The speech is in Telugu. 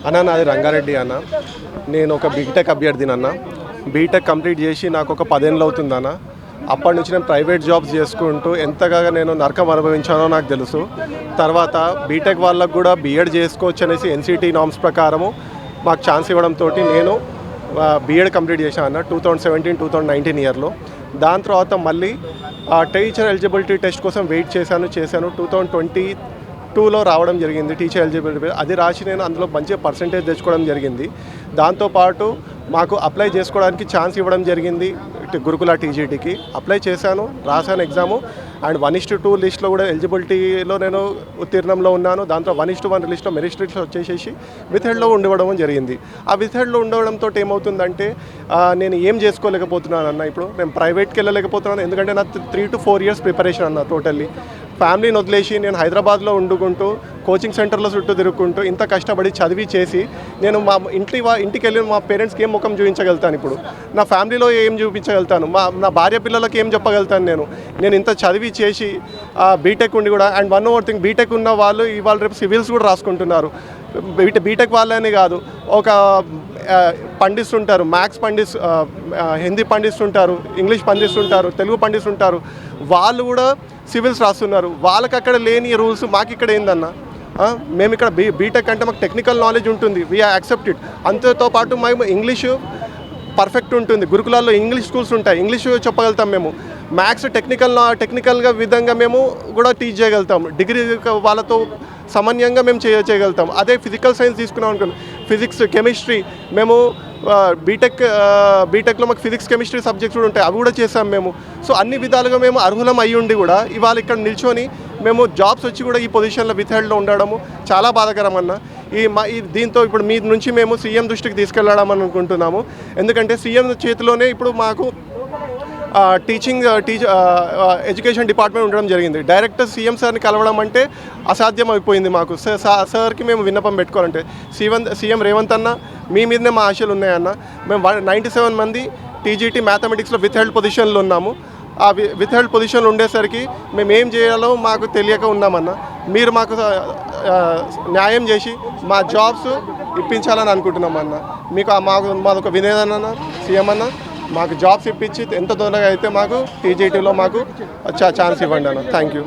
అన్న నాది రంగారెడ్డి అన్న. నేను ఒక బీటెక్ అభ్యర్థిని అన్న. బీటెక్ కంప్లీట్ చేసి నాకు ఒక 10 ఏళ్ళు అవుతుందన్న. అప్పటి నుంచి నేను ప్రైవేట్ జాబ్స్ చేసుకుంటూ ఎంతగా నేను నరకం అనుభవించానో నాకు తెలుసు. తర్వాత బీటెక్ వాళ్ళకు కూడా బీఎడ్ చేసుకోవచ్చు అనేసి ఎన్సిటీ నామ్స్ ప్రకారము మాకు ఛాన్స్ ఇవ్వడంతో నేను బీఎడ్ కంప్లీట్ చేశాను అన్న 2017-2019 ఇయర్లో. దాని తర్వాత మళ్ళీ టీచర్ ఎలిజిబిలిటీ టెస్ట్ కోసం వెయిట్ చేశాను 2022లో రావడం జరిగింది టీచర్ ఎలిజిబిలిటీ. అది రాసి నేను అందులో మంచి పర్సంటేజ్ తెచ్చుకోవడం జరిగింది. దాంతోపాటు మాకు అప్లై చేసుకోవడానికి ఛాన్స్ ఇవ్వడం జరిగింది గురుకుల టీజీటీకి. అప్లై చేశాను, రాశాను ఎగ్జాము. అండ్ 1:2 లిస్ట్లో కూడా ఎలిజిబిలిటీలో నేను ఉత్తీర్ణంలో ఉన్నాను. దాంట్లో 1:1 లిస్ట్లో మెరిట్ లిస్ట్లో వచ్చేసేసి విత్హెల్డ్లో ఉండవడం జరిగింది. ఆ విత్హెల్డ్లో ఉండడంతో ఏమవుతుందంటే నేను ఏం చేసుకోలేకపోతున్నాను అన్న. ఇప్పుడు నేను ప్రైవేట్కి వెళ్ళలేకపోతున్నాను, ఎందుకంటే నా 3 to 4 years ప్రిపరేషన్ అన్న. టోటల్లీ ఫ్యామిలీని వదిలేసి నేను హైదరాబాద్లో ఉండుకుంటూ కోచింగ్ సెంటర్లో చుట్టూ తిరుగుకుంటూ ఇంత కష్టపడి చదివి చేసి నేను మా ఇంటికి వెళ్ళి మా పేరెంట్స్కి ఏం ముఖం చూపించగలుగుతాను? ఇప్పుడు నా ఫ్యామిలీలో ఏం చూపించగలుగుతాను? నా భార్య పిల్లలకి ఏం చెప్పగలుగుతాను? నేను ఇంత చదివి చేసి బీటెక్ ఉండి కూడా. And one more thing, BTech ఉన్న వాళ్ళు ఇవాళ రేపు సివిల్స్ కూడా రాసుకుంటున్నారు. బీటెక్ వాళ్ళని కాదు, ఒక పండిస్తుంటారు, మ్యాథ్స్ హిందీ పండిస్తుంటారు, ఇంగ్లీష్ పండిస్తుంటారు, తెలుగు పండిస్తుంటారు. వాళ్ళు కూడా సివిల్స్ రాస్తున్నారు. వాళ్ళకి అక్కడ లేని రూల్స్ మాకు ఇక్కడ ఏందన్నా? మేము ఇక్కడ బీటెక్ అంటే మాకు టెక్నికల్ నాలెడ్జ్ ఉంటుంది, వీఆర్ యాక్సెప్టెడ్. అంతతో పాటు మేము ఇంగ్లీషు పర్ఫెక్ట్ ఉంటుంది. గురుకులాల్లో ఇంగ్లీష్ స్కూల్స్ ఉంటాయి, ఇంగ్లీష్ చెప్పగలుగుతాం మేము. మ్యాథ్స్ టెక్నికల్గా విధంగా మేము కూడా టీచ్ చేయగలుగుతాం. డిగ్రీ వాళ్ళతో సమన్వయంగా మేము చేయగలుగుతాం. అదే ఫిజికల్ సైన్స్ తీసుకున్నాం అనుకోండి, ఫిజిక్స్, కెమిస్ట్రీ, మేము బీటెక్లో మాకు ఫిజిక్స్, కెమిస్ట్రీ సబ్జెక్ట్స్ కూడా ఉంటాయి, అవి కూడా చేసాం మేము. సో అన్ని విధాలుగా మేము అర్హులం అయ్యి ఉండి కూడా ఇవాళ ఇక్కడ నిల్చొని మేము జాబ్స్ వచ్చి కూడా ఈ పొజిషన్లో విత్హెల్డ్లో ఉండడము చాలా బాధాకరం అన్న. దీంతో ఇప్పుడు మీ నుంచి మేము సీఎం దృష్టికి తీసుకెళ్ళడం అనుకుంటున్నాము. ఎందుకంటే సీఎం చేతిలోనే ఇప్పుడు మాకు ఎడ్యుకేషన్ డిపార్ట్మెంట్ ఉండడం జరిగింది. డైరెక్ట్ సీఎం సార్ని కలవడం అంటే అసాధ్యం అయిపోయింది మాకు. సార్కి మేము విన్నపం పెట్టుకోవాలంటే సీఎం రేవంత్ అన్న, మీ మీదనే మా ఆశలు ఉన్నాయన్న. మేము 97 మంది టీజీటీ మ్యాథమెటిక్స్లో విత్హెల్డ్ పొజిషన్లో ఉన్నాము. ఆ విత్హెల్డ్ పొజిషన్లో ఉండేసరికి మేము ఏం చేయాలో మాకు తెలియక ఉన్నామన్న. మీరు మాకు న్యాయం చేసి మా జాబ్స్ ఇప్పించాలని అనుకుంటున్నామన్న. మాదొక వినేదన్న, సీఎం అన్న, మాకు జాబ్స్ ఇప్పించి ఎంత తొందరగా అయితే మాకు టీజీటీలో మాకు ఛాన్స్ ఇవ్వండి అన్న. Thank you.